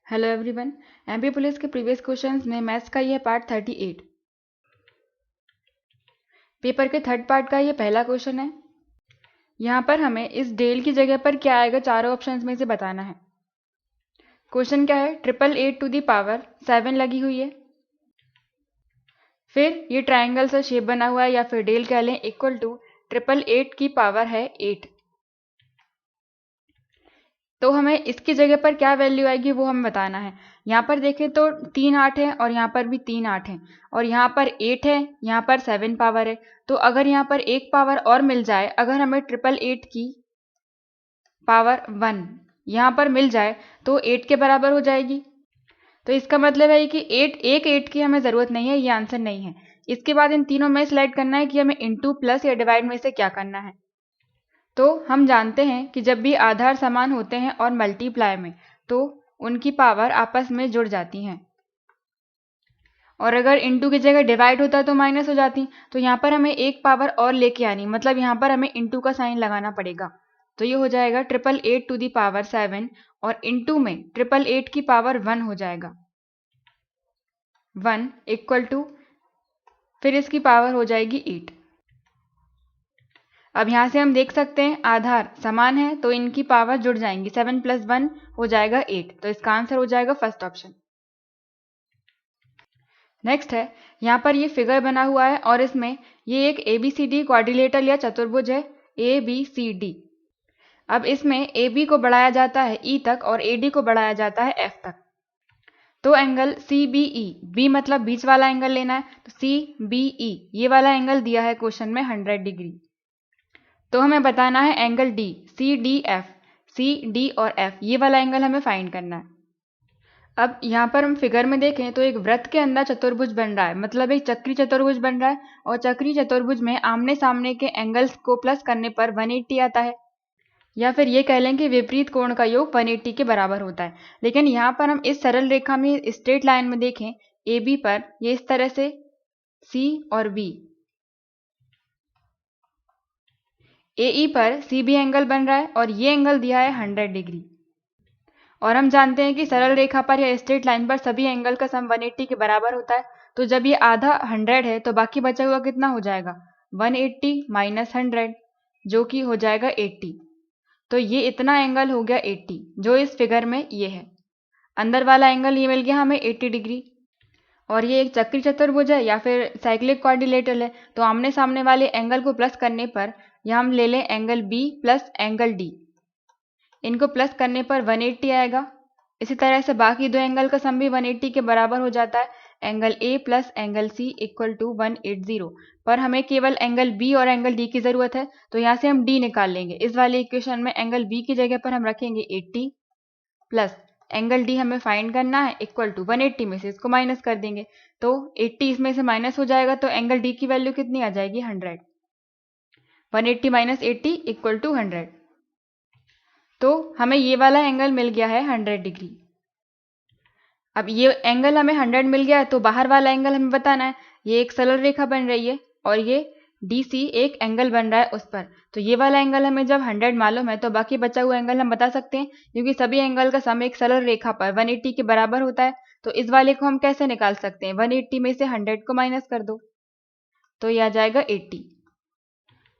Hello everyone. MP police के previous questions में maths का ये पार्ट 38 पेपर के थर्ड पार्ट का ये पहला क्वेश्चन है। यहाँ पर हमें इस डेल की जगह पर क्या आएगा चारों ऑप्शंस में से बताना है। क्वेश्चन क्या है, 888 टू दी पावर 7 लगी हुई है। फिर ये ट्राइंगल सा शेप बना हुआ है या फिर डेल कह लें, इक्वल टू 888 की पावर है 8। तो हमें इसकी जगह पर क्या वैल्यू आएगी वो हमें बताना है। यहाँ पर देखें तो 3 8 है और यहाँ पर भी 3 8 है और यहाँ पर 8 है, यहाँ पर 7 पावर है। तो अगर यहाँ पर एक पावर और मिल जाए, अगर हमें 888 की पावर 1 यहाँ पर मिल जाए तो 8 के बराबर हो जाएगी। तो इसका मतलब है कि 8 की हमें ज़रूरत नहीं है, ये आंसर नहीं है। इसके बाद इन तीनों में सिलेक्ट करना है कि हमें इंटू प्लस या डिवाइड में से क्या करना है। तो हम जानते हैं कि जब भी आधार समान होते हैं और मल्टीप्लाई में, तो उनकी पावर आपस में जुड़ जाती हैं। और अगर इंटू की जगह डिवाइड होता तो माइनस हो जाती। तो यहाँ पर हमें एक पावर और लेके आनी, मतलब यहाँ पर हमें इंटू का साइन लगाना पड़ेगा। तो ये हो जाएगा 888 टू दी पावर 7 और इंटू में 888 की पावर 1 हो जाएगा। 1 इक्वल टू फिर इसकी पावर हो जाएगी 8। अब यहाँ से हम देख सकते हैं आधार समान है तो इनकी पावर जुड़ जाएंगी। 7 + 1 हो जाएगा 8। तो इसका आंसर हो जाएगा फर्स्ट ऑप्शन। नेक्स्ट है, यहाँ पर ये फिगर बना हुआ है और इसमें ये एक ABCD क्वाड्रिलेटरल या चतुर्भुज है, ABCD। अब इसमें AB को बढ़ाया जाता है E तक और AD को बढ़ाया जाता है F तक। तो एंगल CBE, B मतलब बीच वाला एंगल लेना है, तो CBE ये वाला एंगल दिया है क्वेश्चन में 100 डिग्री। तो हमें बताना है एंगल D, CDF, CD और F ये वाला एंगल हमें फाइंड करना है। अब यहाँ पर हम फिगर में देखें तो एक वृत्त के अंदर चतुर्भुज बन रहा है, मतलब एक चक्री चतुर्भुज बन रहा है और चक्री चतुर्भुज में आमने सामने के एंगल्स को प्लस करने पर 180 आता है, या फिर ये कह लें कि विपरीत कोण का योग 180 के बराबर होता है। लेकिन यहाँ पर हम इस सरल रेखा में स्ट्रेट लाइन में देखें AB पर ये इस तरह से C और B, AE पर CB एंगल बन रहा है और ये एंगल दिया है 100 डिग्री। और हम जानते हैं कि सरल रेखा पर या स्ट्रेट लाइन पर सभी एंगल का सम 180 के बराबर होता है। तो जब ये आधा 100 है तो बाकी बचा हुआ कितना हो जाएगा, 180 माइनस 100 जो कि हो जाएगा 80। तो ये इतना एंगल हो गया 80 जो इस फिगर में ये है। अंदर वाला एंगल ये मिल गया हमें 80 डिग्री। और ये एक चक्री चतुर्भुज है या फिर साइक्लिक क्वाड्रिलेटरल है, तो आमने सामने वाले एंगल को प्लस करने पर यह हम ले लें angle B plus angle D, इनको प्लस करने पर 180 आएगा। इसी तरह से बाकी दो एंगल का सम भी 180 के बराबर हो जाता है, angle A plus angle C equal to 180। पर हमें केवल एंगल B और एंगल D की ज़रूरत है, तो यहाँ से हम D निकाल लेंगे। इस वाले इक्वेशन में एंगल B की जगह पर हम रखेंगे 80 प्लस एंगल D हमें फाइंड करना है इक्वल टू 180 में से इसको माइनस कर देंगे, तो 80 इसमें से माइनस हो जाएगा तो एंगल D की वैल्यू कितनी आ जाएगी, 100। 180 माइनस 80 इक्वल टू 100। तो हमें ये वाला एंगल मिल गया है 100 डिग्री। अब ये एंगल हमें 100 मिल गया है तो बाहर वाला एंगल हमें बताना है। ये एक सरल रेखा बन रही है और ये DC एक एंगल बन रहा है उस पर। तो ये वाला एंगल हमें जब 100 मालूम है तो बाकी बचा हुआ एंगल हम बता सकते हैं, क्योंकि सभी एंगल का सम एक सरल रेखा पर 180 के बराबर होता है। तो इस वाले को हम कैसे निकाल सकते हैं, 180 में से 100 को माइनस कर दो तो ये आ जाएगा 80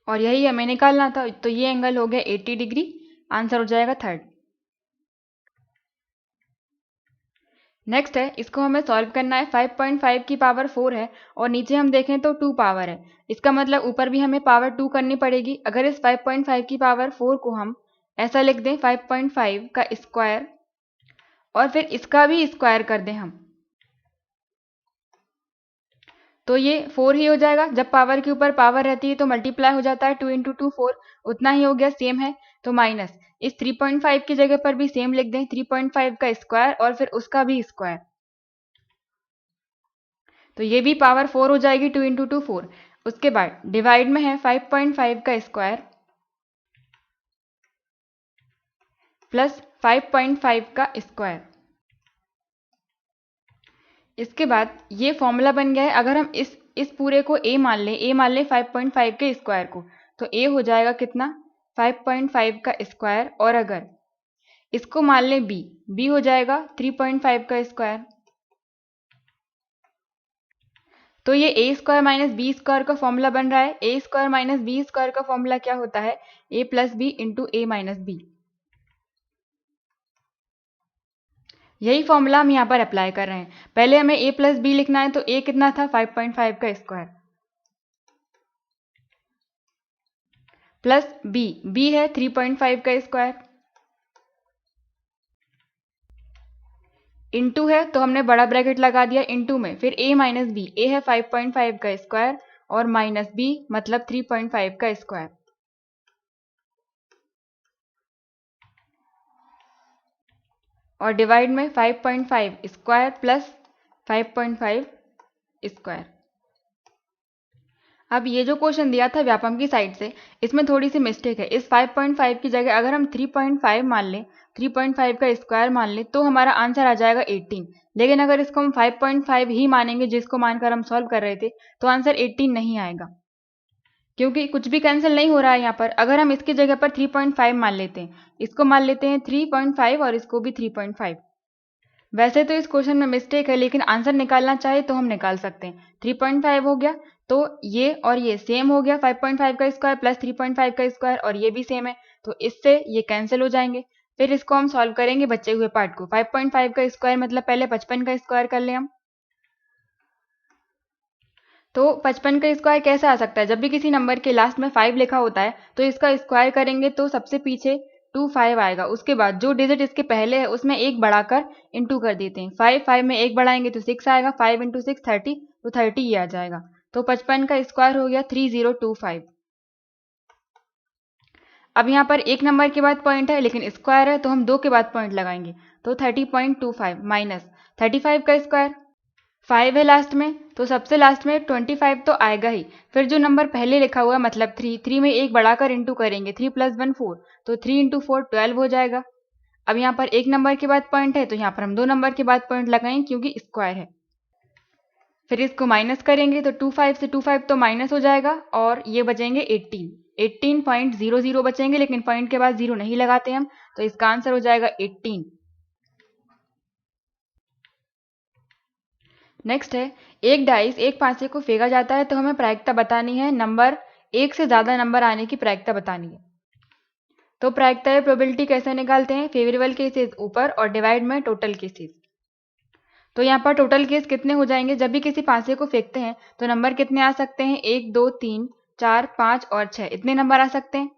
और यही हमें निकालना था। तो ये एंगल हो गया 80 डिग्री, आंसर हो जाएगा थर्ड। नेक्स्ट है, इसको हमें सॉल्व करना है। 5.5 की पावर 4 है और नीचे हम देखें तो 2 पावर है। इसका मतलब ऊपर भी हमें पावर 2 करनी पड़ेगी। अगर इस 5.5 की पावर 4 को हम ऐसा लिख दें 5.5 का स्क्वायर और फिर इसका भी स्क्वायर कर दें हम, तो ये 4 ही हो जाएगा। जब पावर के ऊपर पावर रहती है तो मल्टीप्लाई हो जाता है, 2 इंटू 2 4, उतना ही हो गया, सेम है। तो माइनस इस 3.5 की जगह पर भी सेम लिख दें, 3.5 का स्क्वायर और फिर उसका भी स्क्वायर, तो ये भी पावर 4 हो जाएगी, 2 इंटू 2 4। उसके बाद डिवाइड में है 5.5 का स्क्वायर प्लस 5.5 का स्क्वायर। इसके बाद ये फॉर्मूला बन गया है। अगर हम इस पूरे को a मान लें 5.5 के स्क्वायर को, तो a हो जाएगा कितना, 5.5 का स्क्वायर। और अगर इसको मान लें b हो जाएगा 3.5 का स्क्वायर। तो ये ए स्क्वायर माइनस बी स्क्वायर का फॉर्मूला बन रहा है। ए स्क्वायर माइनस बी स्क्वायर का फॉर्मूला क्या होता है? ए प्लस बी इंटू ए माइनस बी। यही फॉर्मूला हम यहाँ पर अप्लाई कर रहे हैं। पहले हमें a प्लस बी लिखना है, तो a कितना था? 5.5 का स्क्वायर प्लस b है 3.5 का स्क्वायर इंटू है, तो हमने बड़ा ब्रैकेट लगा दिया इंटू में, फिर a माइनस बी। a है 5.5 का स्क्वायर और माइनस b मतलब 3.5 का स्क्वायर और डिवाइड में 5.5 स्क्वायर प्लस 5.5 स्क्वायर। अब ये जो क्वेश्चन दिया था व्यापम की साइड से, इसमें थोड़ी सी मिस्टेक है। इस 5.5 की जगह अगर हम 3.5 मान लें, 3.5 का स्क्वायर मान लें, तो हमारा आंसर आ जाएगा 18। लेकिन अगर इसको हम 5.5 ही मानेंगे, जिसको मानकर हम सॉल्व कर रहे थे, तो आंसर 18 नहीं आएगा, क्योंकि कुछ भी कैंसिल नहीं हो रहा है यहाँ पर। अगर हम इसकी जगह पर 3.5 मान लेते हैं, इसको मान लेते हैं 3.5 और इसको भी 3.5। वैसे तो इस क्वेश्चन में मिस्टेक है, लेकिन आंसर निकालना चाहे तो हम निकाल सकते हैं। 3.5 हो गया, तो ये और ये सेम हो गया, 5.5 का स्क्वायर प्लस 3.5 का स्क्वायर, और ये भी सेम है, तो इससे ये कैंसिल हो जाएंगे। फिर इसको हम सॉल्व करेंगे बचे हुए पार्ट को। 5.5 का स्क्वायर मतलब पहले 55 का स्क्वायर कर लें हम। तो 55 का स्क्वायर कैसे आ सकता है? जब भी किसी नंबर के लास्ट में 5 लिखा होता है, तो इसका स्क्वायर करेंगे तो सबसे पीछे 25 आएगा। उसके बाद जो डिजिट इसके पहले है उसमें एक बढ़ाकर इंटू कर देते हैं। 5 में एक बढ़ाएंगे तो 6 आएगा, 5 इंटू 6 30, तो 30 ही आ जाएगा। तो 55 का स्क्वायर हो गया 3025। अब यहाँ पर एक नंबर के बाद पॉइंट है, लेकिन स्क्वायर है, तो हम 2 के बाद पॉइंट लगाएंगे, तो 30.25 माइनस 35 का स्क्वायर। 5 है लास्ट में, तो सबसे लास्ट में 25 तो आएगा ही। फिर जो नंबर पहले लिखा हुआ मतलब 3 में एक बढ़ाकर इंटू करेंगे, 3 + 1 4, तो 3 इंटू 4 12 हो जाएगा। अब यहाँ पर एक नंबर के बाद पॉइंट है, तो यहाँ पर हम 2 नंबर के बाद पॉइंट लगाएंगे, क्योंकि स्क्वायर है। फिर इसको माइनस करेंगे, तो 25 से 25 तो माइनस हो जाएगा, और ये बचेंगे 18.00 बचेंगे, लेकिन पॉइंट के बाद 0 नहीं लगाते हम, तो इसका आंसर हो जाएगा 18। नेक्स्ट है, एक डाइस एक पासे को फेंका जाता है, तो हमें प्रायिकता बतानी है। नंबर एक से ज़्यादा नंबर आने की प्रायिकता बतानी है। तो प्रायिकता या प्रोबेबिलिटी कैसे निकालते हैं? फेवरेबल केसेस ऊपर और डिवाइड में टोटल केसेस। तो यहाँ पर टोटल केस कितने हो जाएंगे? जब भी किसी पासे को फेंकते हैं तो नंबर कितने आ सकते हैं? 1 2 3 4 5 और 6, इतने नंबर आ सकते हैं।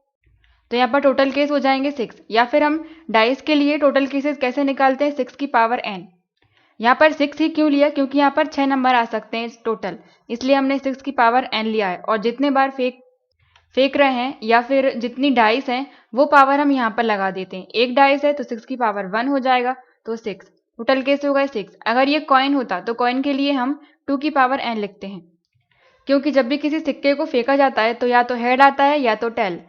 तो यहाँ पर टोटल केस हो जाएंगे 6। या फिर हम डाइस के लिए टोटल केसेस कैसे निकालते हैं? 6 की पावर n। यहाँ पर 6 ही क्यों लिया? क्योंकि यहाँ पर 6 नंबर आ सकते हैं टोटल, इसलिए हमने 6 की पावर n लिया है। और जितने बार फेंक रहे हैं या फिर जितनी डाइस हैं, वो पावर हम यहाँ पर लगा देते हैं। एक डाइस है तो 6 की पावर 1 हो जाएगा, तो 6 टोटल केस हो गए 6। अगर ये कॉइन होता तो कॉइन के लिए हम 2 की पावर n लिखते हैं, क्योंकि जब भी किसी सिक्के को फेंका जाता है तो या तो हेड आता है या तो टेल।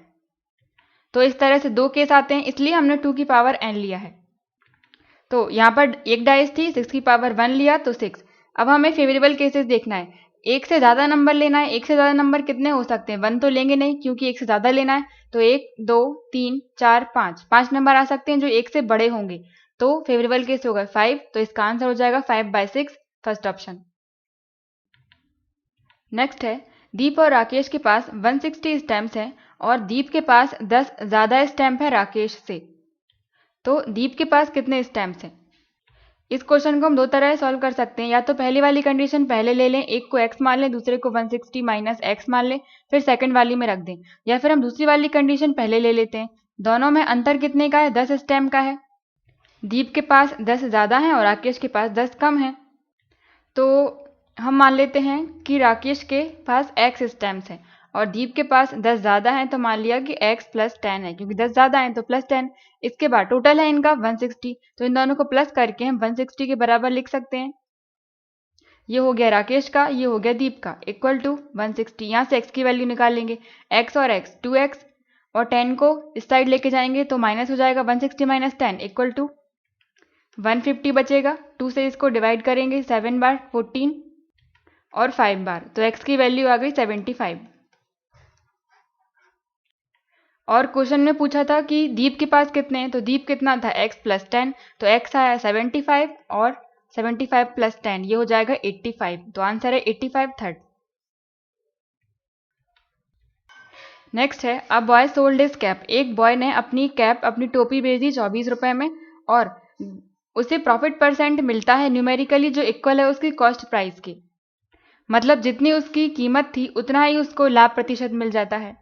तो इस तरह से 2 केस आते हैं, इसलिए हमने 2 की पावर n लिया है। तो यहाँ पर एक डाइस थी, 6 की पावर 1 लिया तो 6। अब हमें फेवरेबल केसेस देखना है। एक से ज़्यादा नंबर लेना है। एक से ज़्यादा नंबर कितने हो सकते हैं? 1 तो लेंगे नहीं, क्योंकि एक से ज़्यादा लेना है। तो 1 2 3 4 5, 5 नंबर आ सकते हैं जो एक से बड़े होंगे। तो फेवरेबल केस होगा 5, तो इसका आंसर हो जाएगा 5/6, फर्स्ट ऑप्शन। नेक्स्ट है, दीप और राकेश के पास 160 स्टैम्प्स हैं और दीप के पास 10 ज़्यादा स्टैम्प है राकेश से। तो दीप के पास कितने स्टैम्प्स हैं? इस क्वेश्चन को हम 2 तरह से सॉल्व कर सकते हैं। या तो पहली वाली कंडीशन पहले ले लें, एक को x मान लें, दूसरे को 160 माइनस x मान लें, फिर सेकंड वाली में रख दें। या फिर हम दूसरी वाली कंडीशन पहले ले लेते हैं। दोनों में अंतर कितने का है? 10 स्टैम्प का है। दीप के पास 10 ज़्यादा है और राकेश के पास 10 कम है। तो हम मान लेते हैं कि राकेश के पास x स्टैम्प्स हैं और दीप के पास 10 ज़्यादा है, तो मान लिया कि x + 10 है, क्योंकि 10 ज़्यादा है तो +10। इसके बाद टोटल है इनका 160, तो इन दोनों को प्लस करके हम 160 के बराबर लिख सकते हैं। ये हो गया राकेश का, ये हो गया दीप का, इक्वल टू 160। यहाँ से x की वैल्यू निकाल लेंगे। x और x 2x, और 10 को इस साइड लेके जाएंगे तो माइनस हो जाएगा। 160 माइनस 10 इक्वल टू 150 बचेगा। 2 से इसको डिवाइड करेंगे 7 बार 14 और 5 बार, तो x की वैल्यू आ गई 75। और क्वेश्चन में पूछा था कि दीप के पास कितने हैं, तो दीप कितना था x प्लस 10, तो x आया 75 और 75 प्लस 10 ये हो जाएगा 85, तो आंसर है 85 थर्ड। नेक्स्ट है a boy sold his cap. एक बॉय ने अपनी कैप अपनी टोपी बेच दी 24 रुपए में और उसे प्रॉफिट परसेंट मिलता है न्यूमेरिकली जो इक्वल है उसकी कॉस्ट प्राइस के, मतलब जितनी उसकी कीमत थी उतना ही उसको लाभ प्रतिशत मिल जाता है।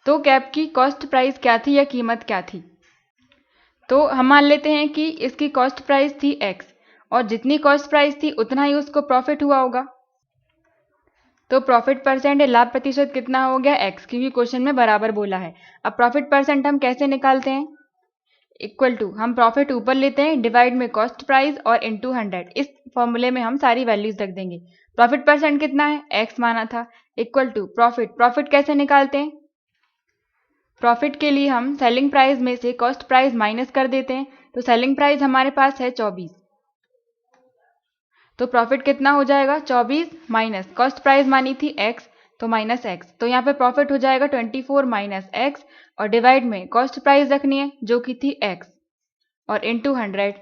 तो कैप की कॉस्ट प्राइस क्या थी या कीमत क्या थी? तो हम मान लेते हैं कि इसकी कॉस्ट प्राइस थी x और जितनी कॉस्ट प्राइस थी उतना ही उसको प्रॉफिट हुआ होगा। तो प्रॉफिट परसेंट या लाभ प्रतिशत कितना हो गया x, क्योंकि क्वेश्चन में बराबर बोला है। अब प्रॉफिट परसेंट हम कैसे निकालते हैं? इक्वल टू हम प्रॉफिट ऊपर लेते हैं डिवाइड में कॉस्ट प्राइस और इनटू 100। इस फॉर्मूले में हम सारी वैल्यूज रख देंगे। प्रॉफिट परसेंट कितना है x माना था इक्वल टू प्रॉफिट कैसे निकालते हैं? प्रॉफिट के लिए हम सेलिंग प्राइस में से कॉस्ट प्राइस माइनस कर देते हैं, तो सेलिंग प्राइस हमारे पास है 24, तो प्रॉफिट कितना हो जाएगा 24 माइनस कॉस्ट प्राइस मानी थी x, तो माइनस x, तो यहाँ पे प्रॉफिट हो जाएगा 24 माइनस x और डिवाइड में कॉस्ट प्राइस रखनी है जो कि थी x और इनटू 100।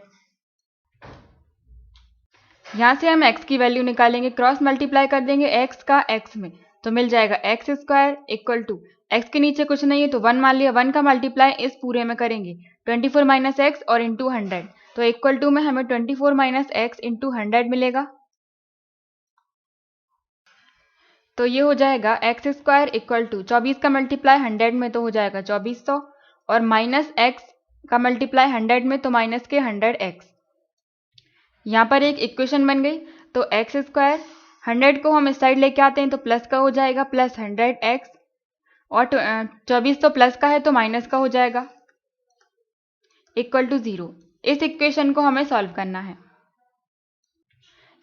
यहाँ से हम x की वैल्यू निकालेंगे, क्रॉस मल्टीप्लाई कर देंगे x का x में, तो मिल जाएगा x square equal to x के नीचे कुछ नहीं है तो 1 मान लिया, 1 का मल्टीप्लाई इस पूरे में करेंगे 24 माइनस एक्स और इंटू 100, तो इक्वल टू में हमें 24 माइनस एक्स इंटू 100 मिलेगा। तो ये हो जाएगा एक्स स्क्वायर इक्वल टू 24 का मल्टीप्लाई 100 में तो हो जाएगा 2400 और माइनस एक्स का मल्टीप्लाई 100 में तो माइनस के 100x। यहाँ पर एक इक्वेशन बन गई, तो एक्स स्क्वायर 100 को हम इस साइड लेके आते हैं तो प्लस का हो जाएगा प्लस 100x और 24 तो प्लस का है तो माइनस का हो जाएगा इक्वल टू 0। इस इक्वेशन को हमें सॉल्व करना है।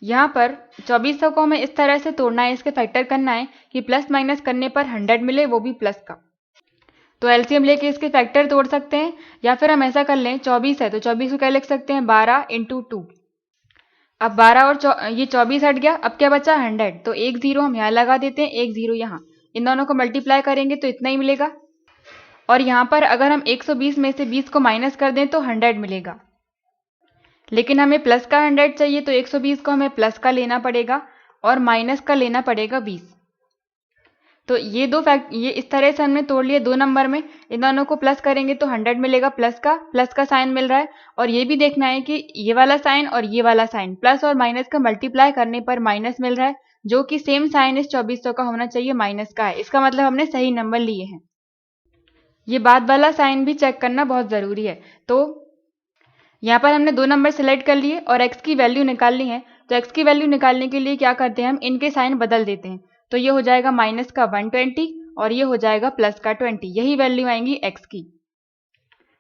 यहाँ पर 2400 को हमें इस तरह से तोड़ना है, इसके फैक्टर करना है कि प्लस माइनस करने पर 100 मिले, वो भी प्लस का। तो एलसीएम लेके इसके फैक्टर तोड़ सकते हैं या फिर हम ऐसा कर लें 24 है तो 24 को क्या लिख सकते हैं 12 इंटू 2। अब 12 और ये 24 हट गया, अब क्या बचा 100, तो एक जीरो हम यहाँ लगा देते हैं, एक जीरो यहाँ, इन दोनों को मल्टीप्लाई करेंगे तो इतना ही मिलेगा। और यहाँ पर अगर हम 120 में से 20 को माइनस कर दें तो 100 मिलेगा, लेकिन हमें प्लस का 100 चाहिए तो 120 को हमें प्लस का लेना पड़ेगा और माइनस का लेना पड़ेगा 20। तो ये ये इस तरह से हमने तोड़ लिए 2 नंबर में, इन दोनों को प्लस करेंगे तो 100 मिलेगा, प्लस का साइन मिल रहा है। और ये भी देखना है कि ये वाला साइन और ये वाला साइन प्लस और माइनस का मल्टीप्लाई करने पर माइनस मिल रहा है, जो कि सेम साइन इस 2400 का होना चाहिए, माइनस का है, इसका मतलब हमने सही नंबर लिए हैं। ये बाद वाला साइन भी चेक करना बहुत ज़रूरी है। तो यहाँ पर हमने 2 नंबर सेलेक्ट कर लिए और x की वैल्यू निकालनी है, तो x की वैल्यू निकालने के लिए क्या करते हैं हम इनके साइन बदल देते हैं, तो ये हो जाएगा माइनस का 120 और ये हो जाएगा प्लस का 20, यही वैल्यू आएंगी x की।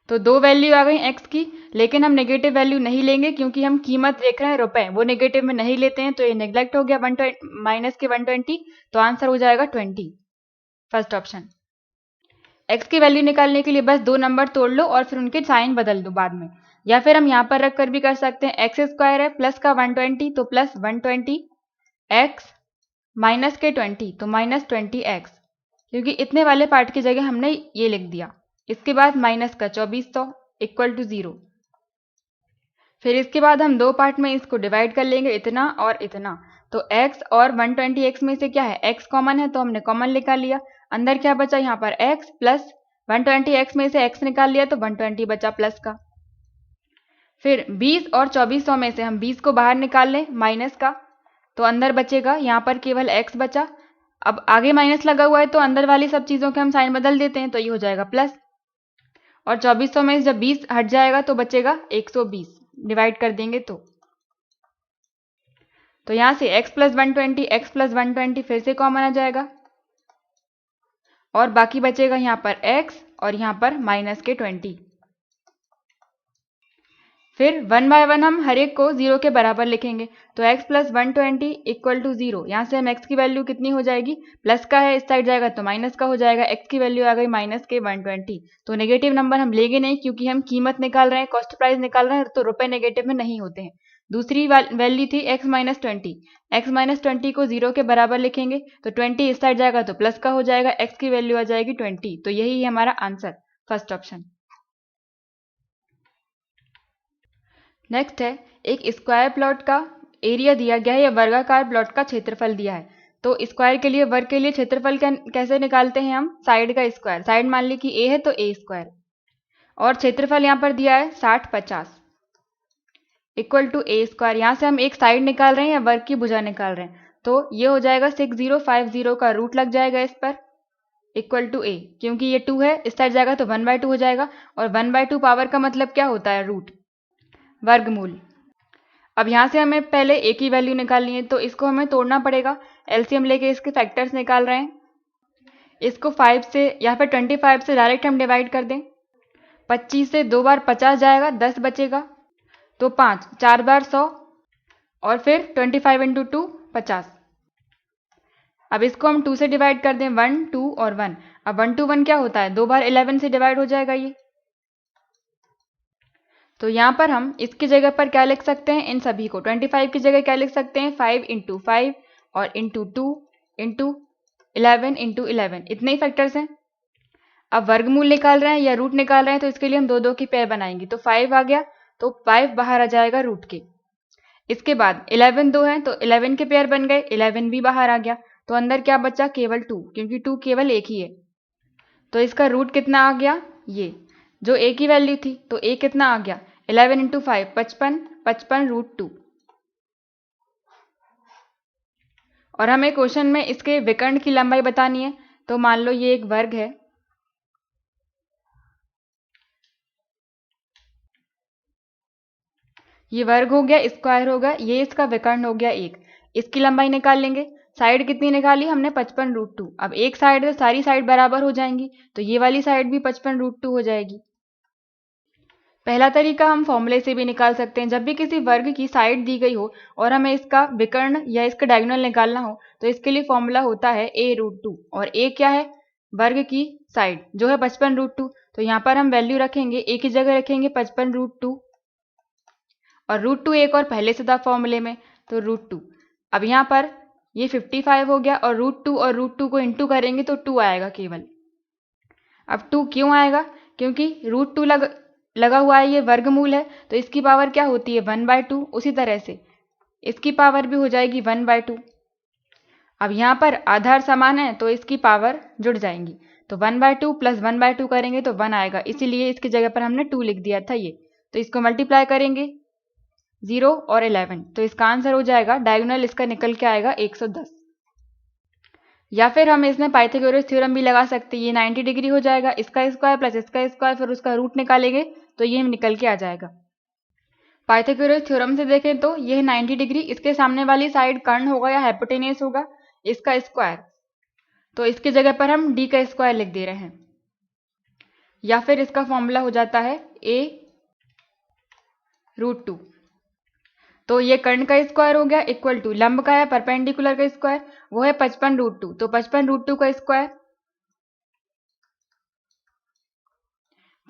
तो 2 वैल्यू आ गई x की, लेकिन हम नेगेटिव वैल्यू नहीं लेंगे क्योंकि हम कीमत देख रहे हैं रुपए, वो नेगेटिव में नहीं लेते हैं, तो ये नेग्लेक्ट हो गया माइनस के 120, तो आंसर हो जाएगा 20, फर्स्ट ऑप्शन। x की वैल्यू निकालने के लिए बस 2 नंबर तोड़ लो और फिर उनके साइन बदल दो बाद में, या फिर हम यहाँ पर रख कर भी कर सकते हैं। एक्स स्क्वायर है प्लस का 120 तो प्लस 120 x माइनस के 20 तो माइनस 20x, क्योंकि इतने वाले पार्ट की जगह हमने ये लिख दिया। इसके बाद माइनस का 2400 इक्वल टू 0। फिर इसके बाद हम 2 पार्ट में इसको डिवाइड कर लेंगे, इतना और इतना, तो x और 120x में से क्या है x कॉमन है तो हमने कॉमन निकाल लिया, अंदर क्या बचा यहाँ पर x प्लस 120x में से x निकाल लिया तो 120 बचा प्लस का। फिर 20 और 2400 में से हम 20 को बाहर निकाल लें माइनस का, तो अंदर बचेगा यहाँ पर केवल x बचा। अब आगे माइनस लगा हुआ है तो अंदर वाली सब चीज़ों के हम साइन बदल देते हैं, तो ये हो जाएगा प्लस, और 2400 में से जब 20 हट जाएगा तो बचेगा 120, डिवाइड कर देंगे तो यहाँ से x प्लस 120 फिर से कॉमन आ जाएगा और बाकी बचेगा यहाँ पर x और यहाँ पर माइनस के 20। फिर 1 बाय 1 हम हर एक को 0 के बराबर लिखेंगे, तो x प्लस 120 इक्वल टू 0। यहाँ से हम x की वैल्यू कितनी हो जाएगी, प्लस का है इस साइड जाएगा तो माइनस का हो जाएगा, x की वैल्यू आ गई माइनस के 120। तो नेगेटिव नंबर हम लेंगे नहीं क्योंकि हम कीमत निकाल रहे हैं, कॉस्ट प्राइस निकाल रहे हैं, तो रुपए नेगेटिव में नहीं होते हैं, दूसरी वैल्यू थी x माइनस 20। x माइनस 20 को 0 के बराबर लिखेंगे तो 20 इस साइड जाएगा तो प्लस का हो जाएगा, x की वैल्यू आ जाएगी 20। तो यही है हमारा आंसर, फर्स्ट ऑप्शन। नेक्स्ट है, एक स्क्वायर प्लॉट का एरिया दिया गया है या वर्गाकार प्लॉट का क्षेत्रफल दिया है। तो स्क्वायर के लिए, वर्ग के लिए क्षेत्रफल कैसे निकालते हैं हम? साइड का स्क्वायर। साइड मान ली कि a है तो a स्क्वायर, और क्षेत्रफल यहाँ पर दिया है 60 50 इक्वल टू a स्क्वायर। यहाँ से हम एक साइड निकाल रहे हैं या वर्ग की भुजा निकाल रहे हैं, तो ये हो जाएगा 6050 का रूट लग जाएगा इस पर, इक्वल टू a। क्योंकि ये 2 है, इस साइड जाएगा तो 1/2 हो जाएगा, और 1/2 पावर का मतलब क्या होता है? रूट, वर्गमूल। अब यहाँ से हमें पहले a की वैल्यू निकालनी है, तो इसको हमें तोड़ना पड़ेगा। एलसीएम लेके इसके फैक्टर्स निकाल रहे हैं। इसको 5 से, यहाँ पर 25 से डायरेक्ट हम डिवाइड कर दें। 25 से 2 बार 50 जाएगा, 10 बचेगा, तो 5 4 बार 100, और फिर 25 इंटू 2 50। अब इसको हम 2 से डिवाइड कर दें, 1 2 और 1। अब 1 2 1 क्या होता है? 2 बार 11 से डिवाइड हो जाएगा ये। तो यहाँ पर हम इसकी जगह पर क्या लिख सकते हैं? इन सभी को 25 की जगह क्या लिख सकते हैं? 5 इंटू 5 और इंटू 2 इंटू 11 इंटू 11, इतने ही फैक्टर्स हैं। अब वर्गमूल निकाल रहे हैं या रूट निकाल रहे हैं, तो इसके लिए हम दो दो की पेयर बनाएंगे। तो 5 आ गया तो 5 बाहर आ जाएगा रूट के। इसके बाद 11 दो है तो 11 के पेयर बन गए, 11 भी बाहर आ गया, तो अंदर क्या बचा? केवल 2, क्योंकि 2 केवल एक ही है। तो इसका रूट कितना आ गया? ये जो a की वैल्यू थी, तो a कितना आ गया? 11 इंटू 5 55, 55 रूट 2। और हमें क्वेश्चन में इसके विकर्ण की लंबाई बतानी है। तो मान लो ये एक वर्ग है, ये वर्ग हो गया, स्क्वायर हो गया, ये इसका विकर्ण हो गया 1। इसकी लंबाई निकाल लेंगे। साइड कितनी निकाली हमने? 55 रूट 2। अब एक साइड है, सारी साइड बराबर हो जाएंगी, तो ये वाली साइड भी 55 रूट 2 हो जाएगी। पहला तरीका हम फॉर्मूले से भी निकाल सकते हैं। जब भी किसी वर्ग की साइड दी गई हो और हमें इसका विकर्ण या इसका डायगोनल निकालना हो, तो इसके लिए फॉर्मूला होता है a रूट 2। और a क्या है? वर्ग की साइड जो है 55 रूट 2। तो यहाँ पर हम वैल्यू रखेंगे, a की जगह रखेंगे 55 रूट 2, और रूट 2 एक और पहले से था फॉर्मूले में, तो रूट 2। अब यहाँ पर ये 55 हो गया, और रूट 2 को इंटू करेंगे तो 2 आएगा केवल। अब 2 क्यों आएगा? क्योंकि रूट 2 लगा हुआ है, ये वर्गमूल है, तो इसकी पावर क्या होती है? 1/2। उसी तरह से इसकी पावर भी हो जाएगी 1/2। अब यहाँ पर आधार समान है तो इसकी पावर जुड़ जाएंगी, तो 1/2 प्लस 1/2 करेंगे तो 1 आएगा, इसीलिए इसकी जगह पर हमने 2 लिख दिया था ये। तो इसको मल्टीप्लाई करेंगे 0 और 11, तो इसका आंसर हो जाएगा, डायगोनल इसका निकल के आएगा 110। या फिर हम इसमें पाइथागोरस थ्योरम भी लगा सकते हैं। ये 90 डिग्री हो जाएगा, इसका स्क्वायर प्लस इसका स्क्वायर, फिर उसका रूट निकालेंगे तो ये निकल के आ जाएगा। पाइथागोरस थ्योरम से देखें तो यह 90 डिग्री, इसके सामने वाली साइड कर्ण होगा या हाइपोटेन्यूस होगा, इसका स्क्वायर, तो इसकी जगह पर हम d का स्क्वायर लिख दे रहे हैं। या फिर इसका फॉर्मूला हो जाता है a रूट 2। तो ये कर्ण का स्क्वायर हो गया, इक्वल टू लंब का है परपेंडिकुलर का स्क्वायर, वो है 55 रूट 2, तो 55 रूट 2 का स्क्वायर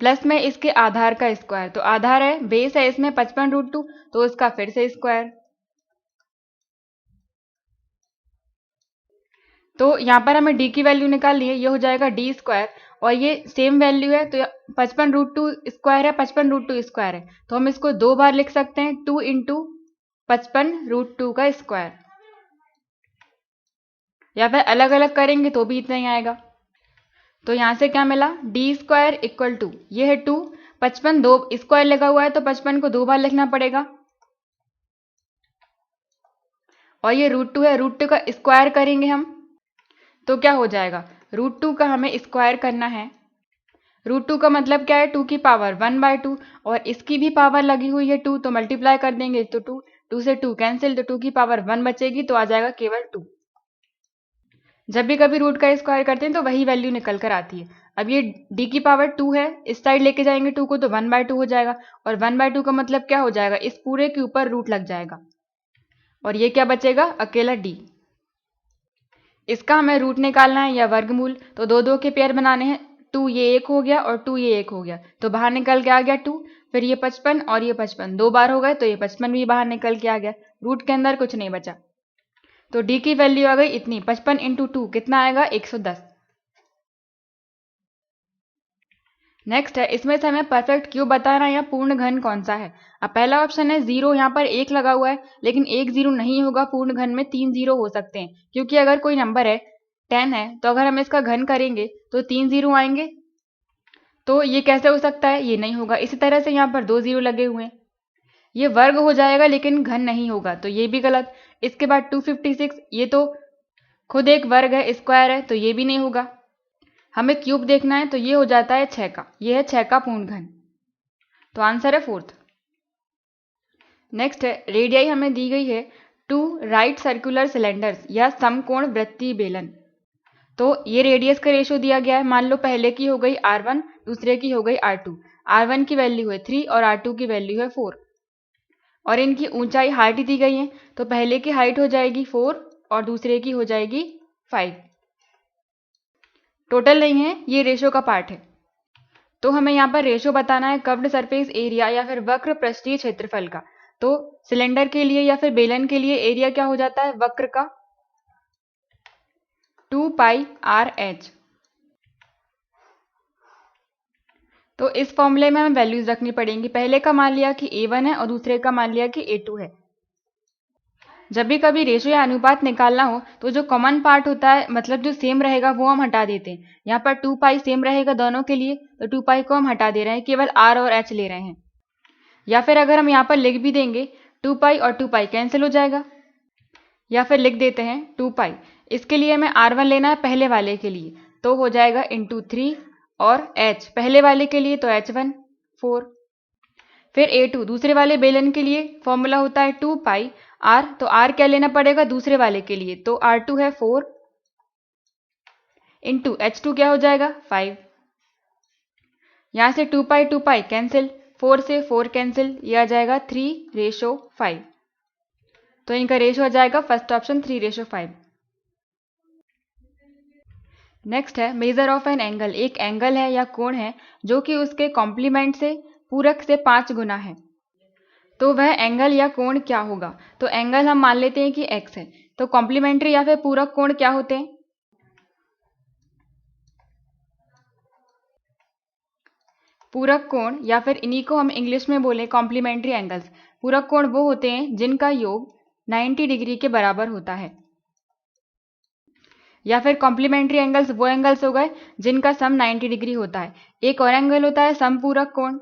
प्लस में इसके आधार का स्क्वायर, तो आधार है, बेस है इसमें 55 रूट 2, तो इसका फिर से स्क्वायर। तो यहाँ पर हमें d की वैल्यू निकालनी है, ये हो जाएगा d स्क्वायर, और ये सेम वैल्यू है, तो 55 रूट 2 स्क्वायर है, 55 रूट 2 स्क्वायर है, तो हम इसको दो बार लिख सकते हैं, 2 इंटू 55 रूट 2 का स्क्वायर, या फिर अलग अलग करेंगे तो भी इतना ही आएगा। तो यहाँ से क्या मिला? डी स्क्वायर इक्वल टू, ये है 2, 55 दो स्क्वायर लगा हुआ है तो 55 को दो बार लिखना पड़ेगा, और ये रूट 2 है, रूट 2 का स्क्वायर करेंगे हम तो क्या हो जाएगा? रूट 2 का हमें स्क्वायर करना है। रूट 2 का मतलब क्या है? 2 की पावर 1/2, और इसकी भी पावर लगी हुई है 2, तो मल्टीप्लाई कर देंगे तो 2, 2 से 2 कैंसिल, तो 2 की पावर 1 बचेगी, तो आ जाएगा केवल 2। जब भी कभी रूट का स्क्वायर करते हैं तो वही वैल्यू निकल कर आती है। अब ये d की पावर 2 है, इस साइड लेके जाएंगे 2 को तो 1/2 हो जाएगा, और 1/2 का मतलब क्या हो जाएगा? इस पूरे के ऊपर रूट लग जाएगा, और ये क्या बचेगा? अकेला d। इसका हमें रूट निकालना है या वर्गमूल, तो दो दो के पेयर बनाने हैं। 2 ये एक हो गया और 2 ये एक हो गया, तो बाहर निकल के आ गया 2। फिर ये 55 और ये 55 2 बार हो गए, तो ये 55 भी बाहर निकल के आ गया, रूट के अंदर कुछ नहीं बचा। तो डी की वैल्यू आ गई इतनी, 55 × 2 कितना आएगा 110। नेक्स्ट है, इसमें से हमें परफेक्ट क्यूब बताना है या पूर्ण घन कौन सा है। अब पहला ऑप्शन है 0, यहाँ पर 1 लगा हुआ है, लेकिन 1 0 नहीं होगा, पूर्ण घन में 3 0 हो सकते हैं, क्योंकि अगर कोई नंबर है 10 है तो अगर हम इसका घन करेंगे तो 3 0 आएंगे, तो ये कैसे हो सकता है, ये नहीं होगा। इसी तरह से यहाँ पर 2 0 लगे हुए हैं, ये वर्ग हो जाएगा लेकिन घन नहीं होगा, तो ये भी गलत। इसके बाद 256, ये तो खुद एक वर्ग है, स्क्वायर है, तो ये भी नहीं होगा। हमें क्यूब देखना है, तो ये हो जाता है 6 का, ये है 6 का पूर्ण घन, तो आंसर है 4th। नेक्स्ट है, रेडियाई हमें दी गई है 2 राइट सर्कुलर सिलेंडर्स या समकोण वृत्तीय बेलन। तो ये रेडियस का रेशियो दिया गया है, मान लो पहले की हो गई R1, दूसरे की हो गई R2। R1 की वैल्यू है 3 और R2 की वैल्यू है 4, और इनकी ऊंचाई हाइट दी गई है, तो पहले की हाइट हो जाएगी 4 और दूसरे की हो जाएगी 5। टोटल नहीं है, ये रेशियो का पार्ट है। तो हमें यहाँ पर रेशियो बताना है कर्व्ड सरफेस एरिया या फिर वक्र पृष्ठीय क्षेत्रफल का। तो सिलेंडर के लिए या फिर बेलन के लिए एरिया क्या हो जाता है वक्र का, 2πRh। तो इस फॉर्मूले में हमें वैल्यूज रखनी पड़ेंगी, पहले का मान लिया कि A1 है और दूसरे का मान लिया कि A2 है। जब भी कभी रेशियो या अनुपात निकालना हो तो जो कॉमन पार्ट होता है, मतलब जो सेम रहेगा, वो हम हटा देते हैं। यहाँ पर 2π सेम रहेगा दोनों के लिए, तो 2π को हम हटा दे रहे हैं, केवल R और H ले रहे हैं। या फिर अगर हम यहाँ पर लिख भी देंगे 2π और 2π कैंसिल हो जाएगा, या फिर लिख देते हैं 2π। इसके लिए हमें R1 लेना है पहले वाले के लिए, तो हो जाएगा × 3, और H पहले वाले के लिए तो H1 4। फिर A2 दूसरे वाले बेलन के लिए फॉर्मूला होता है 2πR, तो R क्या लेना पड़ेगा दूसरे वाले के लिए, तो R2 है 4 × H2 क्या हो जाएगा 5। यहाँ से 2π कैंसिल, 4 से 4 कैंसिल, ये आ जाएगा 3:5। तो इनका रेशो आ जाएगा फर्स्ट ऑप्शन 3:5। नेक्स्ट है मेजर ऑफ एन एंगल, एक एंगल है या कोण है जो कि उसके कॉम्प्लीमेंट से पूरक से 5 गुना है, तो वह एंगल या कोण क्या होगा। तो एंगल हम मान लेते हैं कि x है, तो कॉम्प्लीमेंट्री या फिर पूरक कोण क्या होते हैं, पूरक कोण या फिर इन्हीं को हम इंग्लिश में बोले कॉम्प्लीमेंट्री एंगल्स। पूरक कोण वो होते हैं जिनका योग 90 डिग्री के बराबर होता है, या फिर कॉम्प्लीमेंट्री एंगल्स वो एंगल्स हो गए जिनका सम 90 डिग्री होता है। एक और एंगल होता है समपूरक कोण।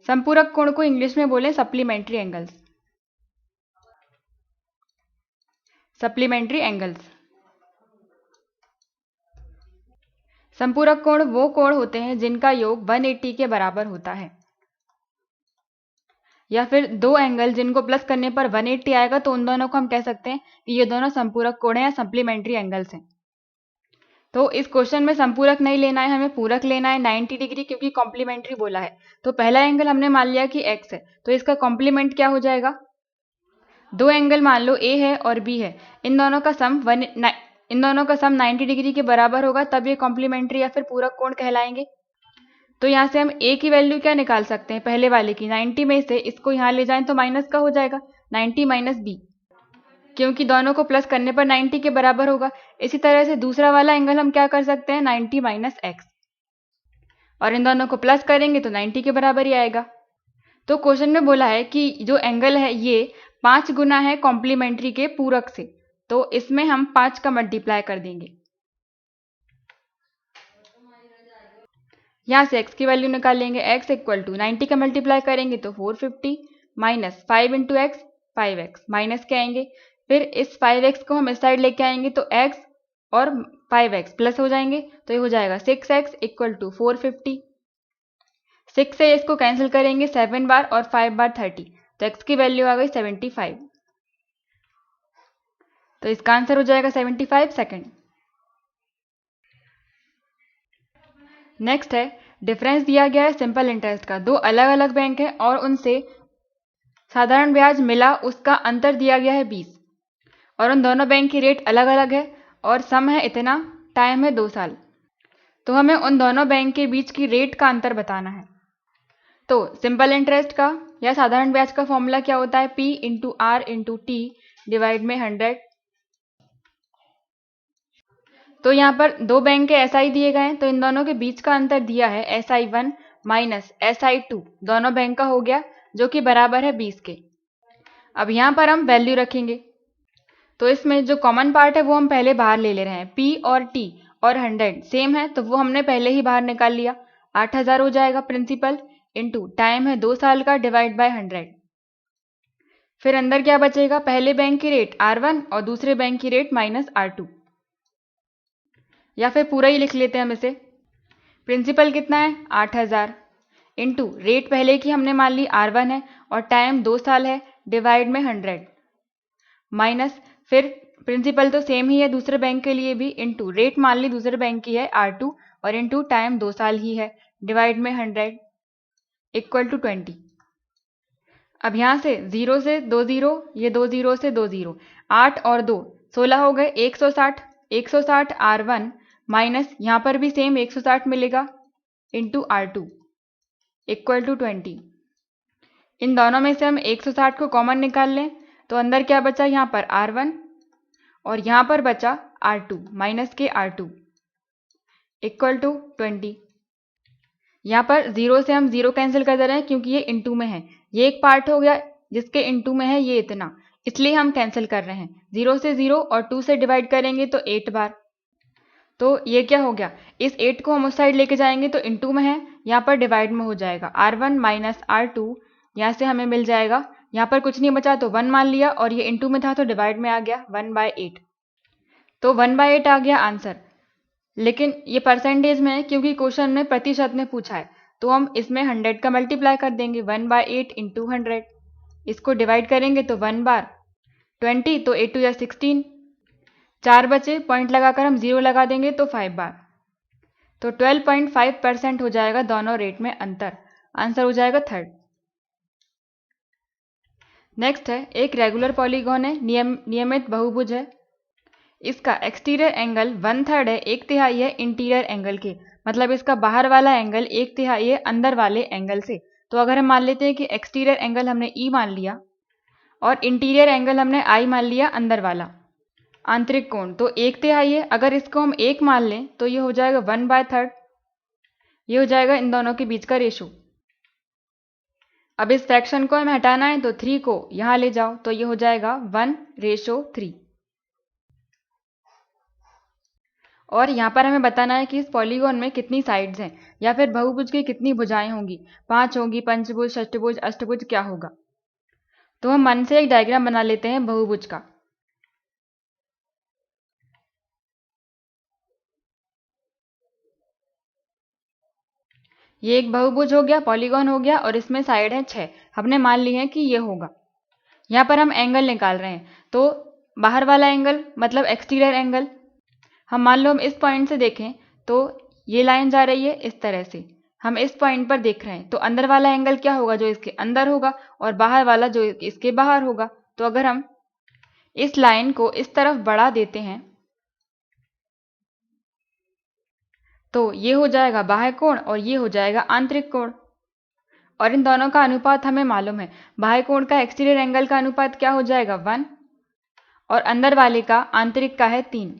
समपूरक कोण को इंग्लिश में बोले सप्लीमेंट्री एंगल्स, सप्लीमेंट्री एंगल्स। संपूरक कोण वो कोण होते हैं जिनका योग 180 के बराबर होता है, या फिर दो एंगल जिनको प्लस करने पर 180 आएगा, तो उन दोनों को हम कह सकते हैं कि ये दोनों संपूरक कोण हैं या सप्लीमेंट्री एंगल्स हैं। तो इस क्वेश्चन में संपूरक नहीं लेना है, हमें पूरक लेना है 90 डिग्री, क्योंकि कॉम्प्लीमेंट्री बोला है। तो पहला एंगल हमने मान लिया कि x है, तो इसका कॉम्प्लीमेंट क्या हो जाएगा, दो एंगल मान लो a है और b है, इन दोनों का सम 90 डिग्री के बराबर होगा, तब ये कॉम्प्लीमेंट्री या फिर पूरक कोण कहलाएंगे। तो यहाँ से हम a की वैल्यू क्या निकाल सकते हैं, पहले वाले की 90 में से इसको यहाँ ले जाएं तो माइनस का हो जाएगा 90 माइनस b, क्योंकि दोनों को प्लस करने पर 90 के बराबर होगा। इसी तरह से दूसरा वाला एंगल हम क्या कर सकते हैं 90 माइनस x, और इन दोनों को प्लस करेंगे तो 90 के बराबर ही आएगा। तो क्वेश्चन में बोला है कि जो एंगल है ये 5 गुना है कॉम्प्लीमेंट्री के पूरक से, तो इसमें हम 5 का मल्टीप्लाई कर देंगे। यहाँ से x की वैल्यू निकाल लेंगे, x इक्वल टू 90 का मल्टीप्लाई करेंगे तो 450 माइनस 5 × x 5x, माइनस के आएंगे, फिर इस 5x को हम इस साइड लेके आएंगे तो x और 5x प्लस हो जाएंगे, तो ये हो जाएगा 6x इक्वल टू 450। 6 से इसको कैंसिल करेंगे 7 बार और 5 बार 30, तो x की वैल्यू आ गई 75, तो इसका आंसर हो जाएगा 75 सेकेंड। नेक्स्ट है डिफरेंस दिया गया है सिंपल इंटरेस्ट का, दो अलग अलग बैंक है और उनसे साधारण ब्याज मिला, उसका अंतर दिया गया है 20, और उन दोनों बैंक की रेट अलग अलग है और सम है इतना, टाइम है 2 साल। तो हमें उन दोनों बैंक के बीच की रेट का अंतर बताना है। तो सिंपल इंटरेस्ट का या साधारण ब्याज का फॉर्मूला क्या होता है? P into R into T divide में 100। तो यहाँ पर दो बैंक के SI दिए गए हैं, तो इन दोनों के बीच का अंतर दिया है SI1 माइनस SI2, दोनों बैंक का हो गया, जो कि बराबर है 20 के। अब यहाँ पर हम वैल्यू रखेंगे, तो इसमें जो कॉमन पार्ट है वो हम पहले बाहर ले रहे हैं। P और T और 100 सेम है, तो वो हमने पहले ही बाहर निकाल लिया। 8000 हो जाएगा प्रिंसिपल इंटू टाइम है 2 साल का डिवाइड बाय 100। फिर अंदर क्या बचेगा? पहले बैंक की रेट R1 और दूसरे बैंक की रेट माइनस R2, या फिर पूरा ही लिख लेते हैं हम इसे। प्रिंसिपल कितना है? 8000 इंटू रेट पहले की हमने मान ली R1 है और टाइम 2 साल है डिवाइड में 100 माइनस फिर प्रिंसिपल तो सेम ही है दूसरे बैंक के लिए भी, इंटू रेट मान ली दूसरे बैंक की है R2 और इंटू टाइम 2 साल ही है डिवाइड में 100 इक्वल टू 20। अब यहाँ से 0 से 2 0, ये 2 0 से 2 0, 8 और 2 16 हो गए, 160। 160 R1 माइनस यहाँ पर भी सेम 160 मिलेगा इंटू R2 इक्वल टू 20। इन दोनों में से हम 160 को कॉमन निकाल लें, तो अंदर क्या बचा? यहाँ पर R1 और यहाँ पर बचा R2 माइनस के R2 इक्वल टू 20। यहाँ पर 0 से हम 0 कैंसिल कर दे रहे हैं क्योंकि ये इनटू में है। ये एक पार्ट हो गया जिसके इनटू में है ये इतना, इसलिए हम कैंसिल कर रहे हैं। 0 से 0 और 2 से डिवाइड करेंगे तो 8 बार। तो ये क्या हो गया? इस 8 को हम उस साइड लेके जाएंगे तो इनटू में है, यहाँ पर डिवाइड में हो जाएगा। R1 माइनस R2 यहाँ से हमें मिल जाएगा, यहाँ पर कुछ नहीं बचा तो 1 मान लिया और ये इनटू में था तो डिवाइड में आ गया 1/8। तो 1/8 आ गया आंसर। लेकिन ये परसेंटेज में है क्योंकि क्वेश्चन में प्रतिशत में पूछा है, तो हम इसमें 100 का मल्टीप्लाई कर देंगे। 1/8 इंटू 100, इसको डिवाइड करेंगे तो 1 बार 20, तो 8 या 16, 4 बचे, पॉइंट लगाकर हम 0 लगा देंगे तो 5 बार, तो 12.5% हो जाएगा दोनों रेट में अंतर। आंसर हो जाएगा 3rd। नेक्स्ट है एक रेगुलर पॉलीगॉन है, नियमित बहुभुज है। इसका एक्सटीरियर एंगल 1/3 है, 1/3 है इंटीरियर एंगल के, मतलब इसका बाहर वाला एंगल 1/3 है अंदर वाले एंगल से। तो अगर हम मान लेते हैं कि एक्सटीरियर एंगल हमने E मान लिया और इंटीरियर एंगल हमने I मान लिया अंदर वाला आंतरिक कोण, तो 1/3 है। अगर इसको हम 1 मान लें तो ये हो जाएगा 1/3। ये हो जाएगा इन दोनों के बीच का रेशो। अब इस फ्रैक्शन को हमें हटाना है तो 3 को यहाँ ले जाओ, तो ये हो जाएगा 1:3। और यहाँ पर हमें बताना है कि इस पॉलीगॉन में कितनी साइड्स हैं, या फिर बहुभुज की कितनी भुजाएं होंगी, 5 होंगी, पंचभुज, षष्ठभुज, अष्टभुज, क्या होगा। तो हम मन से एक डायग्राम बना लेते हैं बहुभुज का। ये एक बहुभुज हो गया, पॉलीगॉन हो गया, और इसमें साइड है 6, हमने मान ली है कि ये होगा। यहाँ पर हम एंगल निकाल रहे हैं, तो बाहर वाला एंगल मतलब एक्सटीरियर एंगल, हम मान लो हम इस पॉइंट से देखें तो ये लाइन जा रही है इस तरह से, हम इस पॉइंट पर देख रहे हैं, तो अंदर वाला एंगल क्या होगा? जो इसके अंदर होगा, और बाहर वाला जो इसके बाहर होगा। तो अगर हम इस लाइन को इस तरफ बढ़ा देते हैं तो ये हो जाएगा बाह्य कोण और ये हो जाएगा आंतरिक कोण। और इन दोनों का अनुपात हमें मालूम है, बाह्य कोण का एक्सटीरियर एंगल का अनुपात क्या हो जाएगा? 1, और अंदर वाले का आंतरिक का है 3।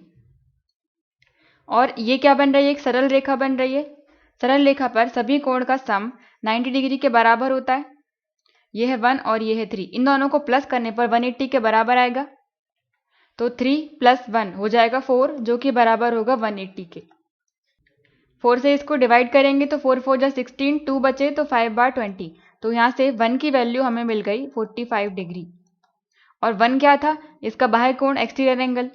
और ये क्या बन रही है? एक सरल रेखा बन रही है। सरल रेखा पर सभी कोण का सम 90 डिग्री के बराबर होता है। ये है 1 और ये है 3, इन दोनों को प्लस करने पर 180 के बराबर आएगा। तो 3 + 1 हो जाएगा 4, जो कि बराबर होगा 180 के। 4 से इसको डिवाइड करेंगे तो 4 4 जा 16, 2 बचे तो 5 बार 20, तो यहाँ से 1 की वैल्यू हमें मिल गई 45 डिग्री। और 1 क्या था? इसका बाह्य कोण एक्सटीरियर एंगल।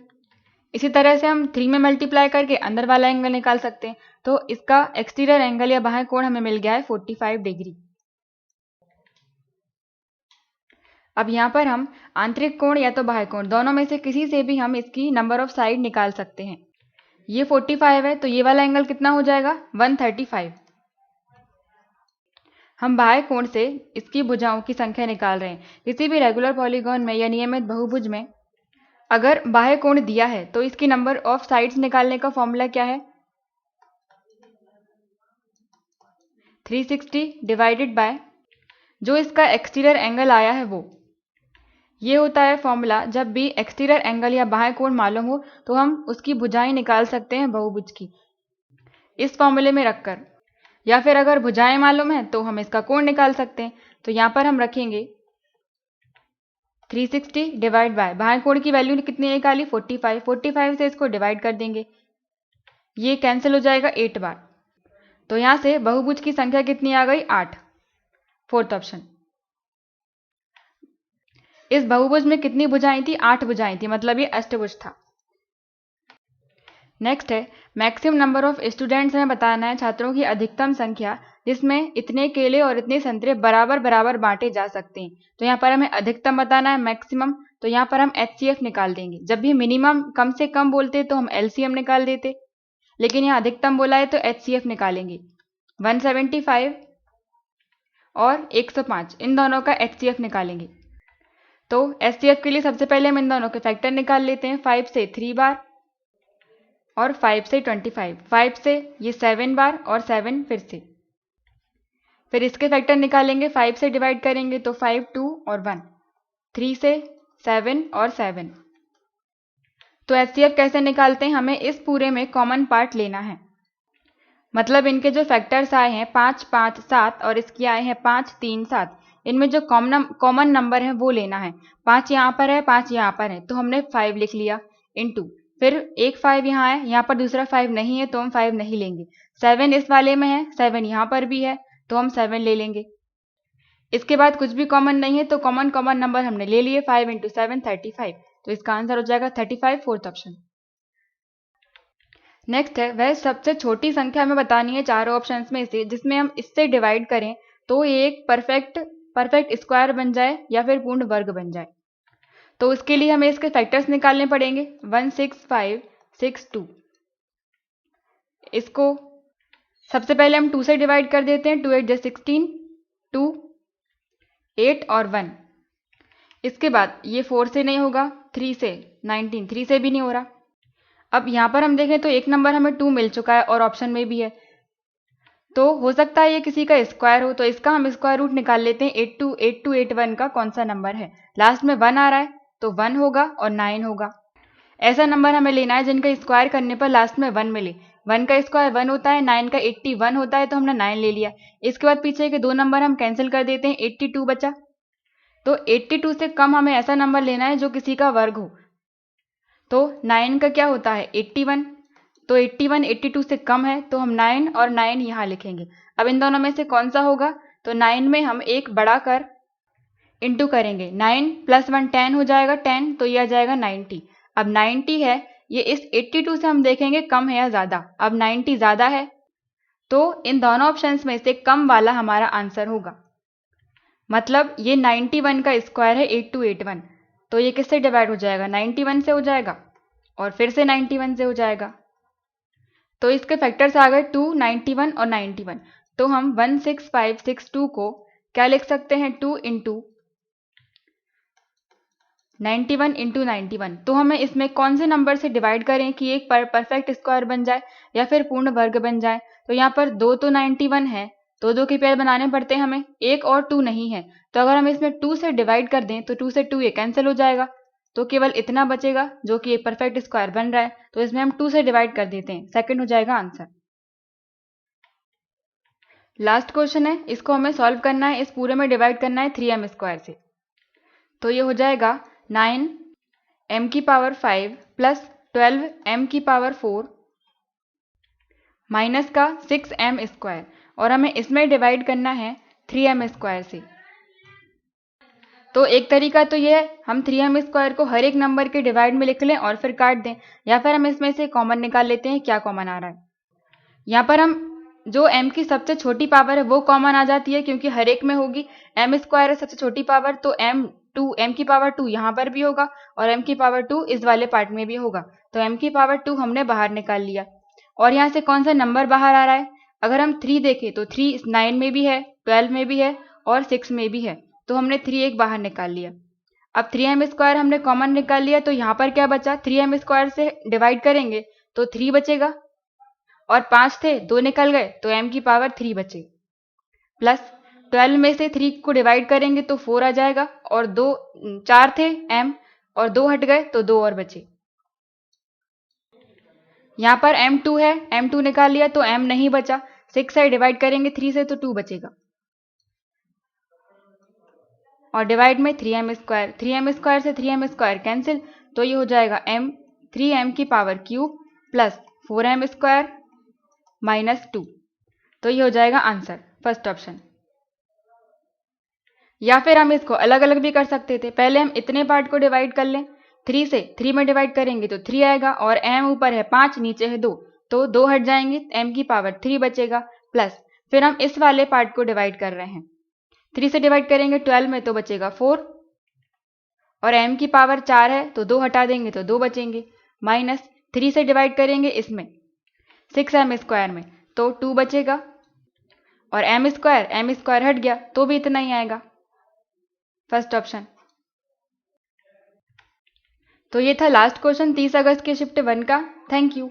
इसी तरह से हम 3 में मल्टीप्लाई करके अंदर वाला एंगल निकाल सकते हैं, तो इसका एक्सटीरियर एंगल या बाह्य कोण हमें मिल गया है 45 डिग्री। अब यहाँ पर हम आंतरिक कोण या तो बाह्य कोण, दोनों में से किसी से भी हम इसकी नंबर ऑफ साइड निकाल सकते हैं। ये 45 है, तो ये वाला एंगल कितना हो जाएगा? 135। हम बाह्य कोण से इसकी भुजाओं की संख्या निकाल रहे हैं। किसी भी रेगुलर पॉलीगॉन में या नियमित बहुभुज में अगर बाह्य कोण दिया है तो इसकी नंबर ऑफ साइड्स निकालने का फॉर्मूला क्या है? 360 डिवाइडेड बाय जो इसका एक्सटीरियर एंगल आया है वो। ये होता है फॉर्मूला, जब भी एक्सटीरियर एंगल या बाह्य कोण मालूम हो तो हम उसकी भुजाएं निकाल सकते हैं बहुभुज की, इस फॉर्मूले में रखकर। या फिर अगर भुजाएं मालूम है तो हम इसका कोण निकाल सकते हैं। तो यहाँ पर हम रखेंगे 360 डिवाइड बाय बाह्य कोण की वैल्यू कितनी निकाली 45, 45 से इसको डिवाइड कर देंगे, ये कैंसिल हो जाएगा 8 बार। तो यहाँ से बहुभुज की संख्या कितनी आ गई 8, फोर्थ ऑप्शन। इस बहुभुज में कितनी भुजाएं थी 8 भुजाएं थी, मतलब ये अष्टभुज था। नेक्स्ट है मैक्सिमम नंबर ऑफ स्टूडेंट्स, हमें बताना है छात्रों की अधिकतम संख्या जिसमें इतने केले और इतने संतरे बराबर बराबर बांटे जा सकते हैं। तो यहाँ पर हमें अधिकतम बताना है मैक्सिमम, तो यहाँ पर हम HCF निकाल देंगे। जब भी मिनिमम कम से कम बोलते तो हम LCM निकाल देते, लेकिन यहाँ अधिकतम बोला है तो HCF निकालेंगे। 175 और 105 इन दोनों का HCF निकालेंगे। तो HCF के लिए सबसे पहले हम इन दोनों के फैक्टर निकाल लेते हैं। 5 से 3 बार और 5 से 25, 5 से ये 7 बार और 7 फिर से। फिर इसके फैक्टर निकालेंगे, 5 से डिवाइड करेंगे तो 5, 2 और 1, 3 से 7 और 7। तो HCF कैसे निकालते हैं, हमें इस पूरे में कॉमन पार्ट लेना है। मतलब इनके जो फैक्टर्स आए हैं 5, 5, 7 और इसके आए हैं 5, 3, 7, इनमें जो कॉमन नंबर है वो लेना है। 5 यहाँ पर है, 5 यहाँ पर है, तो हमने 5 लिख लिया इनटू, फिर एक 5 यहाँ है, यहाँ पर दूसरा 5 नहीं है तो हम 5 नहीं लेंगे। 7 इस वाले में है, 7 यहाँ पर भी है तो हम 7 ले लेंगे। इसके बाद कुछ भी कॉमन नहीं है तो कॉमन नंबर हमने ले लिए। 5 × 7 35, तो इसका आंसर हो जाएगा 35, फोर्थ ऑप्शन। नेक्स्ट है वह सबसे छोटी संख्या हमें बतानी है चारों ऑप्शंस में से जिसमें हम इससे डिवाइड करें तो ये एक परफेक्ट स्क्वायर बन जाए या फिर पूर्ण वर्ग बन जाए। तो उसके लिए हमें इसके फैक्टर्स निकालने पड़ेंगे। 1, 6, 5, 6, 2। इसको सबसे पहले हम 2 से डिवाइड कर देते हैं। 2 8 16, 2 8 और 1। इसके बाद ये 4 से नहीं होगा, 3 से 19, 3 से भी नहीं हो रहा। अब यहाँ पर हम देखें तो एक नंबर हमें 2 मिल चुका है और ऑप्शन में भी है, तो हो सकता है ये किसी का स्क्वायर हो, तो इसका हम स्क्वायर रूट निकाल लेते हैं। 82, 82, 81 का कौन सा नंबर है। लास्ट में 1 आ रहा है तो 1 होगा और 9 होगा। ऐसा नंबर हमें लेना है जिनका स्क्वायर करने पर लास्ट में 1 मिले। 1 का स्क्वायर 1 होता है, 9 का 81 होता है, तो हमने 9 ले लिया। इसके बाद पीछे के 2 नंबर हम कैंसिल कर देते हैं, 82 बचा। तो 82 से कम हमें ऐसा नंबर लेना है जो किसी का वर्ग हो। तो 9 का क्या होता है 81, तो 81 82 से कम है तो हम 9 और 9 यहाँ लिखेंगे। अब इन दोनों में से कौन सा होगा, तो 9 में हम एक बढ़ाकर इंटू करेंगे। 9 + 1 10 हो जाएगा, 10 तो यह आ जाएगा 90। अब 90 है, ये इस 82 से हम देखेंगे कम है या ज़्यादा। अब 90 ज़्यादा है तो इन दोनों ऑप्शंस में से कम वाला हमारा आंसर होगा। मतलब ये 91 का स्क्वायर है 8281, तो ये किससे डिवाइड हो जाएगा 91 से हो जाएगा और फिर से 91 से हो जाएगा। तो इसके फैक्टर्स आ गए 2, 91 और 91। तो हम 16562 को क्या लिख सकते हैं 2 × 91 × 91। तो हमें इसमें कौन से नंबर से डिवाइड करें कि एक परफेक्ट स्क्वायर बन जाए या फिर पूर्ण वर्ग बन जाए। तो यहाँ पर 2 तो 91 है, तो 2 के पेयर बनाने पड़ते हैं हमें, 1 और 2 नहीं है। तो अगर हम इसमें 2 से डिवाइड कर दें तो 2 से 2 ये कैंसिल हो जाएगा, तो केवल इतना बचेगा जो कि एक परफेक्ट स्क्वायर बन रहा है। तो इसमें हम 2 से डिवाइड कर देते हैं, सेकंड हो जाएगा आंसर। लास्ट क्वेश्चन है, इसको हमें सॉल्व करना है, इस पूरे में डिवाइड करना है 3m² से। तो ये हो जाएगा 9m⁵ प्लस 12m⁴ माइनस का 6m² और हमें इसमें डिवाइड करना है 3m² से। तो एक तरीका तो ये है हम 3m² को हर एक नंबर के डिवाइड में लिख लें और फिर काट दें, या फिर हम इसमें से कॉमन निकाल लेते हैं। क्या कॉमन आ रहा है, यहाँ पर हम जो m की सबसे छोटी पावर है वो कॉमन आ जाती है क्योंकि हर एक में होगी। m² है सबसे छोटी पावर, तो m⁵ यहाँ पर भी होगा और m⁵ इस वाले पार्ट में भी होगा। तो m⁵ हमने बाहर निकाल लिया। और यहाँ से कौन सा नंबर बाहर आ रहा है, अगर हम 3 देखें तो 3 9 में भी है, 12 में भी है और 6 में भी है, तो हमने 3 एक बाहर निकाल लिया। अब 3m² हमने कॉमन निकाल लिया, तो यहाँ पर क्या बचा, 3m² से डिवाइड करेंगे तो 3 बचेगा और 5 थे 2 निकल गए तो m⁵ 3 बचे। प्लस 12 में से 3 को डिवाइड करेंगे तो 4 आ जाएगा, और 4 थे m और 2 हट गए तो 2 और बचे। यहाँ पर m2 है, m2 निकाल लिया तो m नहीं बचा। 6 से डिवाइड करेंगे 3 से तो 2 बचेगा, और डिवाइड में 3m स्क्वायर, 3m स्क्वायर से 3m स्क्वायर कैंसिल, तो ये हो जाएगा m 3m की power cube plus 4m square minus 2। तो ये हो जाएगा आंसर, फर्स्ट ऑप्शन। या फिर हम इसको अलग अलग भी कर सकते थे। पहले हम इतने पार्ट को डिवाइड कर लें, 3 से 3 में डिवाइड करेंगे तो 3 आएगा, और m ऊपर है 5 नीचे है 2, तो 2 हट जाएंगे, m की पावर 3 बचेगा। प्लस फिर हम इस वाले पार्ट को डिवाइड कर रहे हैं, 3 से डिवाइड करेंगे 12 में तो बचेगा 4, और m की पावर 4 है तो 2 हटा देंगे तो 2 बचेंगे, माइनस 3 से डिवाइड करेंगे इसमें 6m स्क्वायर में तो 2 बचेगा, और m स्क्वायर हट गया तो भी इतना ही आएगा, फर्स्ट ऑप्शन। तो ये था लास्ट क्वेश्चन 30 अगस्त के शिफ्ट 1 का। Thank you.